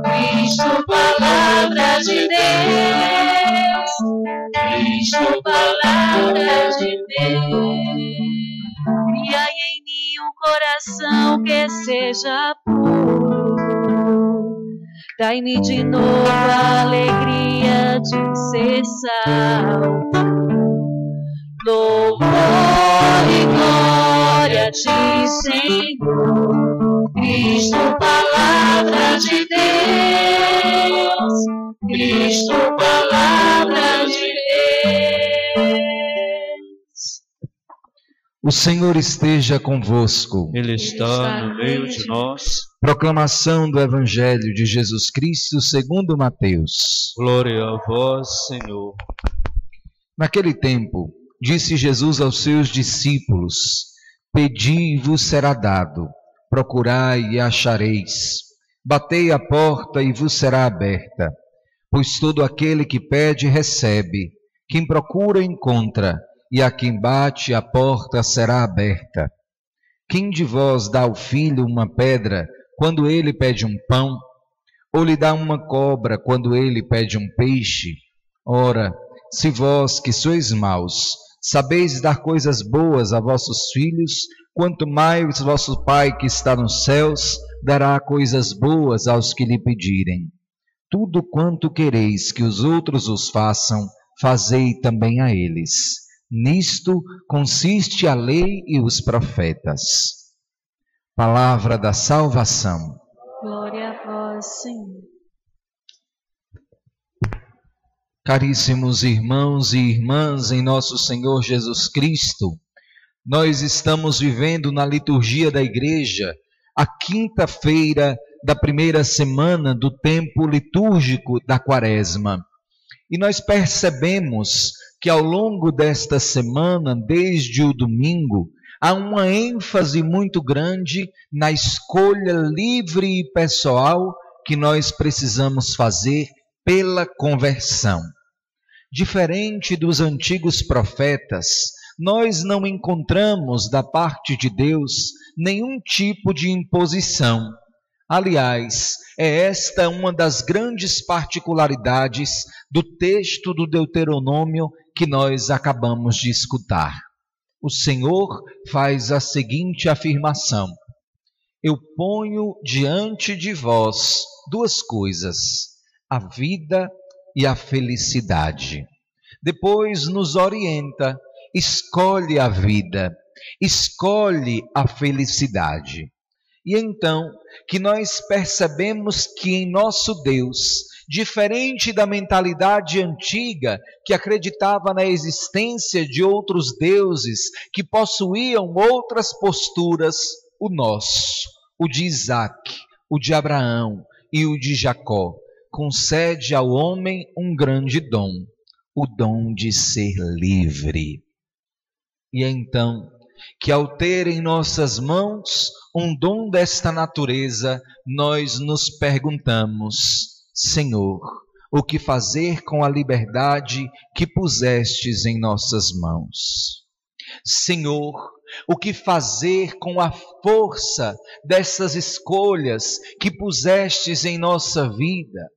Cristo, palavra de Deus. Cristo, palavra de Deus. Criai em mim um coração que seja puro. Dai-me de novo a alegria de ser salvo. Louvor e glória a ti, Senhor. Cristo, palavra de Deus. Cristo, palavra de Deus. O Senhor esteja convosco. Ele está no meio de nós. Proclamação do Evangelho de Jesus Cristo segundo Mateus. Glória a vós, Senhor. Naquele tempo, disse Jesus aos seus discípulos: Pedi e vos será dado, procurai e achareis, batei a porta e vos será aberta. Pois todo aquele que pede, recebe, quem procura, encontra, e a quem bate, a porta será aberta. Quem de vós dá ao filho uma pedra quando ele pede um pão? Ou lhe dá uma cobra quando ele pede um peixe? Ora, se vós, que sois maus, sabeis dar coisas boas a vossos filhos, quanto mais vosso Pai que está nos céus dará coisas boas aos que lhe pedirem. Tudo quanto quereis que os outros os façam, fazei também a eles. Nisto consiste a lei e os profetas. Palavra da salvação. Glória a vós, Senhor. Caríssimos irmãos e irmãs em nosso Senhor Jesus Cristo, nós estamos vivendo na liturgia da Igreja a quinta-feira da primeira semana do tempo litúrgico da Quaresma. E nós percebemos que ao longo desta semana, desde o domingo, há uma ênfase muito grande na escolha livre e pessoal que nós precisamos fazer pela conversão. Diferente dos antigos profetas, nós não encontramos da parte de Deus nenhum tipo de imposição. Aliás, é esta uma das grandes particularidades do texto do Deuteronômio que nós acabamos de escutar. O Senhor faz a seguinte afirmação: Eu ponho diante de vós duas coisas, a vida e a felicidade. Depois nos orienta: escolhe a vida, escolhe a felicidade. E então que nós percebemos que em nosso Deus, diferente da mentalidade antiga que acreditava na existência de outros deuses que possuíam outras posturas, o nosso, o de Isaac, o de Abraão e o de Jacó, concede ao homem um grande dom, o dom de ser livre. E então, que ao ter em nossas mãos um dom desta natureza, nós nos perguntamos: Senhor, o que fazer com a liberdade que pusestes em nossas mãos? Senhor, o que fazer com a força dessas escolhas que pusestes em nossa vida?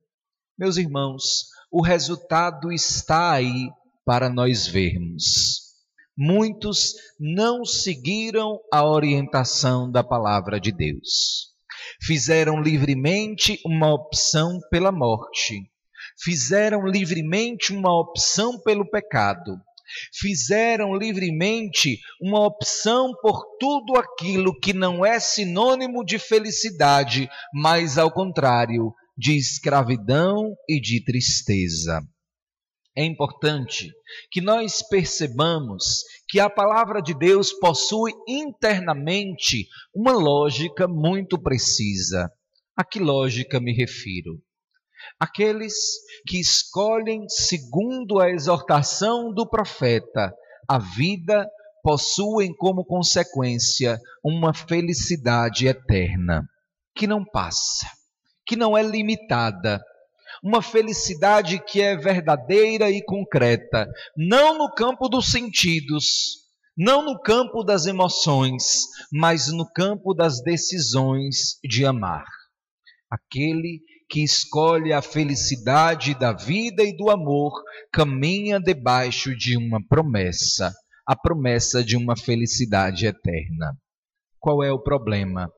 Meus irmãos, o resultado está aí para nós vermos. Muitos não seguiram a orientação da palavra de Deus. Fizeram livremente uma opção pela morte. Fizeram livremente uma opção pelo pecado. Fizeram livremente uma opção por tudo aquilo que não é sinônimo de felicidade, mas ao contrário, de escravidão e de tristeza. É importante que nós percebamos que a palavra de Deus possui internamente uma lógica muito precisa. A que lógica me refiro? Aqueles que escolhem, segundo a exortação do profeta, a vida, possuem como consequência uma felicidade eterna, que não passa, que não é limitada. Uma felicidade que é verdadeira e concreta, não no campo dos sentidos, não no campo das emoções, mas no campo das decisões de amar. Aquele que escolhe a felicidade da vida e do amor caminha debaixo de uma promessa, a promessa de uma felicidade eterna. Qual é o problema?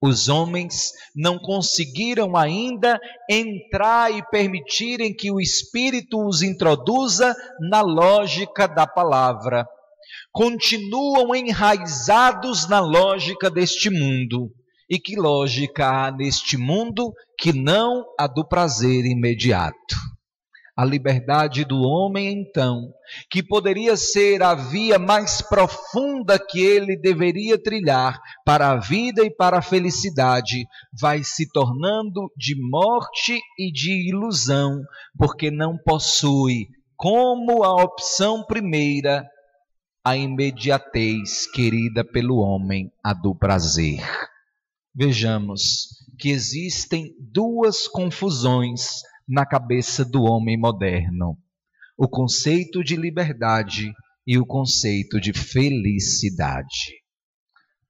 Os homens não conseguiram ainda entrar e permitirem que o Espírito os introduza na lógica da palavra. Continuam enraizados na lógica deste mundo. E que lógica há neste mundo que não a do prazer imediato? A liberdade do homem, então, que poderia ser a via mais profunda que ele deveria trilhar para a vida e para a felicidade, vai se tornando de morte e de ilusão, porque não possui como a opção primeira a imediatez querida pelo homem, a do prazer. Vejamos que existem duas confusões na cabeça do homem moderno: o conceito de liberdade e o conceito de felicidade.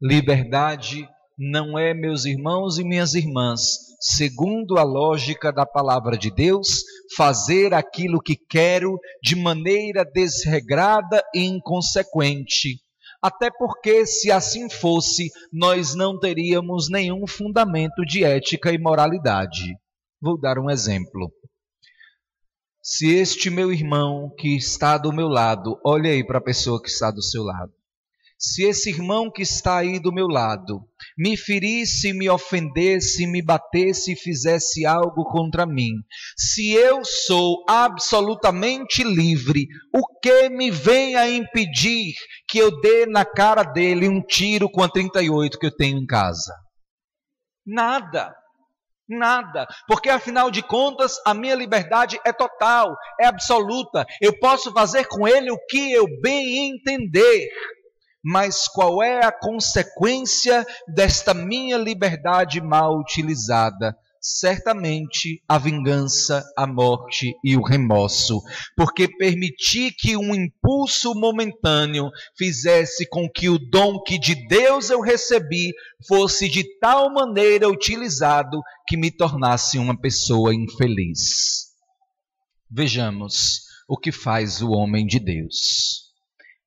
Liberdade não é, meus irmãos e minhas irmãs, segundo a lógica da palavra de Deus, fazer aquilo que quero de maneira desregrada e inconsequente. Até porque, se assim fosse, nós não teríamos nenhum fundamento de ética e moralidade. Vou dar um exemplo. Se este meu irmão que está do meu lado, olha aí para a pessoa que está do seu lado. Se esse irmão que está aí do meu lado me ferisse, me ofendesse, me batesse e fizesse algo contra mim, se eu sou absolutamente livre, o que me vem a impedir que eu dê na cara dele um tiro com a 38 que eu tenho em casa? Nada. Nada, porque afinal de contas a minha liberdade é total, é absoluta. Eu posso fazer com ele o que eu bem entender. Mas qual é a consequência desta minha liberdade mal utilizada? Certamente a vingança, a morte e o remorso, porque permiti que um impulso momentâneo fizesse com que o dom que de Deus eu recebi fosse de tal maneira utilizado que me tornasse uma pessoa infeliz. Vejamos o que faz o homem de Deus.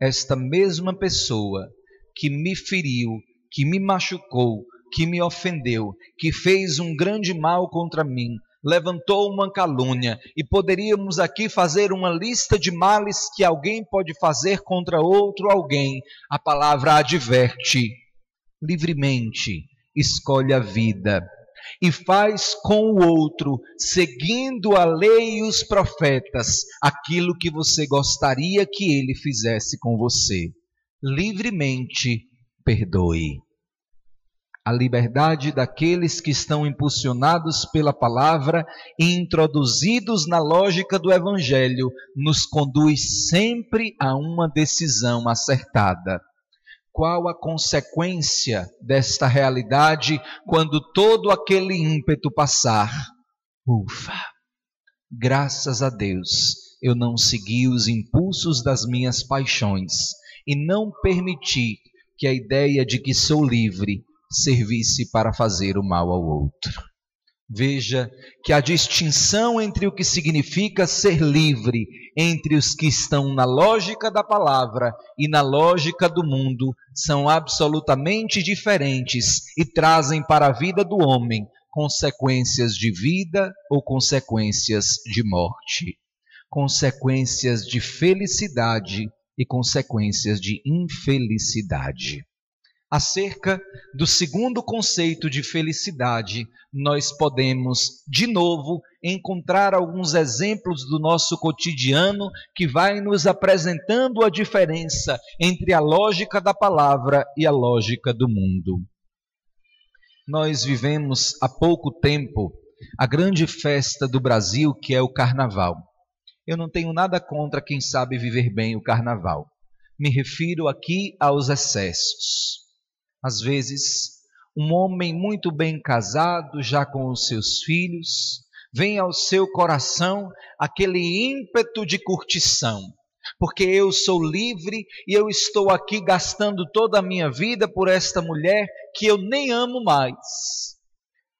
Esta mesma pessoa que me feriu, que me machucou, que me ofendeu, que fez um grande mal contra mim, levantou uma calúnia, e poderíamos aqui fazer uma lista de males que alguém pode fazer contra outro alguém. A palavra adverte: livremente escolhe a vida e faz com o outro, seguindo a lei e os profetas, aquilo que você gostaria que ele fizesse com você. Livremente perdoe. A liberdade daqueles que estão impulsionados pela palavra e introduzidos na lógica do Evangelho nos conduz sempre a uma decisão acertada. Qual a consequência desta realidade quando todo aquele ímpeto passar? Ufa! Graças a Deus, eu não segui os impulsos das minhas paixões e não permiti que a ideia de que sou livre servisse para fazer o mal ao outro. Veja que a distinção entre o que significa ser livre, entre os que estão na lógica da palavra e na lógica do mundo, são absolutamente diferentes e trazem para a vida do homem consequências de vida ou consequências de morte, consequências de felicidade e consequências de infelicidade. Acerca do segundo conceito de felicidade, nós podemos, de novo, encontrar alguns exemplos do nosso cotidiano que vai nos apresentando a diferença entre a lógica da palavra e a lógica do mundo. Nós vivemos há pouco tempo a grande festa do Brasil, que é o Carnaval. Eu não tenho nada contra quem sabe viver bem o Carnaval. Me refiro aqui aos excessos. Às vezes, um homem muito bem casado, já com os seus filhos, vem ao seu coração aquele ímpeto de curtição, porque eu sou livre e eu estou aqui gastando toda a minha vida por esta mulher que eu nem amo mais.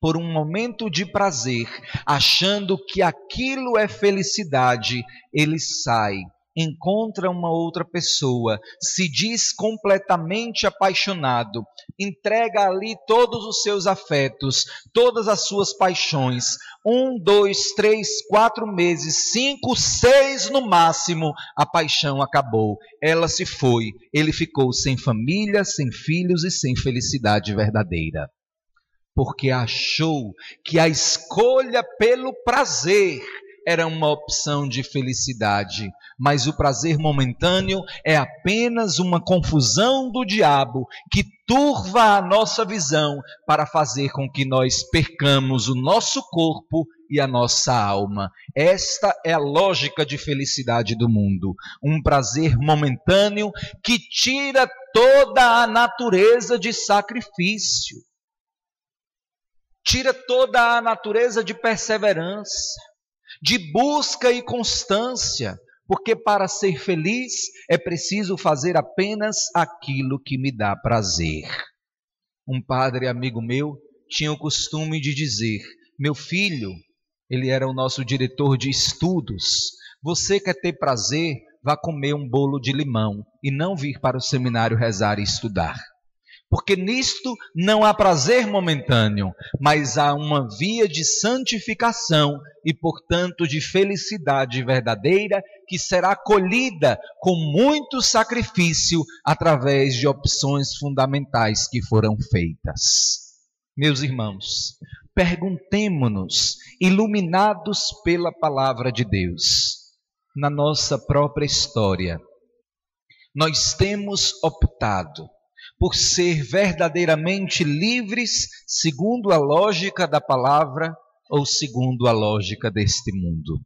por um momento de prazer, achando que aquilo é felicidade, ele sai, encontra uma outra pessoa, se diz completamente apaixonado, entrega ali todos os seus afetos, todas as suas paixões, 1, 2, 3, 4 meses, 5, 6 no máximo, a paixão acabou, ela se foi, ele ficou sem família, sem filhos e sem felicidade verdadeira. Porque achou que a escolha pelo prazer era uma opção de felicidade, mas o prazer momentâneo é apenas uma confusão do diabo que turva a nossa visão para fazer com que nós percamos o nosso corpo e a nossa alma. Esta é a lógica de felicidade do mundo, um prazer momentâneo que tira toda a natureza de sacrifício, tira toda a natureza de perseverança, de busca e constância, porque para ser feliz é preciso fazer apenas aquilo que me dá prazer. Um padre amigo meu tinha o costume de dizer: meu filho, ele era o nosso diretor de estudos, você quer ter prazer, vá comer um bolo de limão e não vir para o seminário rezar e estudar. Porque nisto não há prazer momentâneo, mas há uma via de santificação e, portanto, de felicidade verdadeira que será colhida com muito sacrifício através de opções fundamentais que foram feitas. Meus irmãos, perguntemo-nos, iluminados pela palavra de Deus, na nossa própria história, nós temos optado por ser verdadeiramente livres segundo a lógica da palavra ou segundo a lógica deste mundo?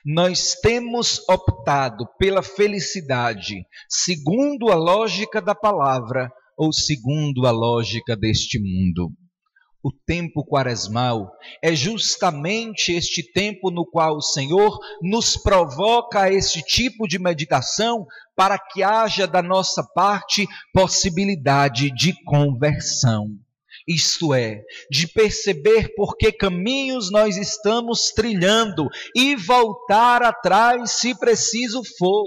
Nós temos optado pela felicidade segundo a lógica da palavra ou segundo a lógica deste mundo? O tempo quaresmal é justamente este tempo no qual o Senhor nos provoca a este tipo de meditação para que haja da nossa parte possibilidade de conversão. Isto é, de perceber por que caminhos nós estamos trilhando e voltar atrás se preciso for.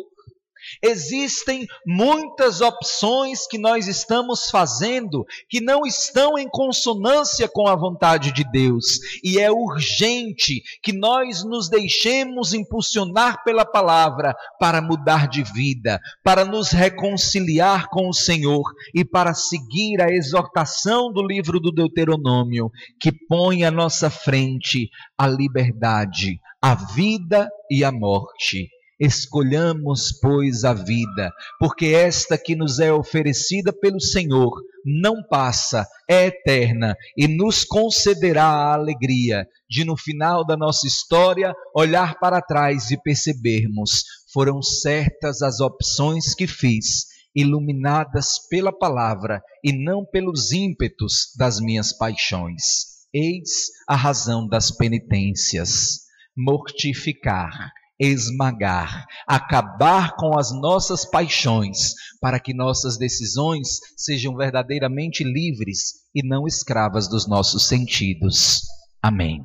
Existem muitas opções que nós estamos fazendo que não estão em consonância com a vontade de Deus, e é urgente que nós nos deixemos impulsionar pela palavra para mudar de vida, para nos reconciliar com o Senhor e para seguir a exortação do livro do Deuteronômio, que põe à nossa frente a liberdade, a vida e a morte. Escolhamos, pois, a vida, porque esta que nos é oferecida pelo Senhor não passa, é eterna e nos concederá a alegria de, no final da nossa história, olhar para trás e percebermos: foram certas as opções que fiz, iluminadas pela palavra e não pelos ímpetos das minhas paixões. Eis a razão das penitências: mortificar, esmagar, acabar com as nossas paixões, para que nossas decisões sejam verdadeiramente livres e não escravas dos nossos sentidos. Amém.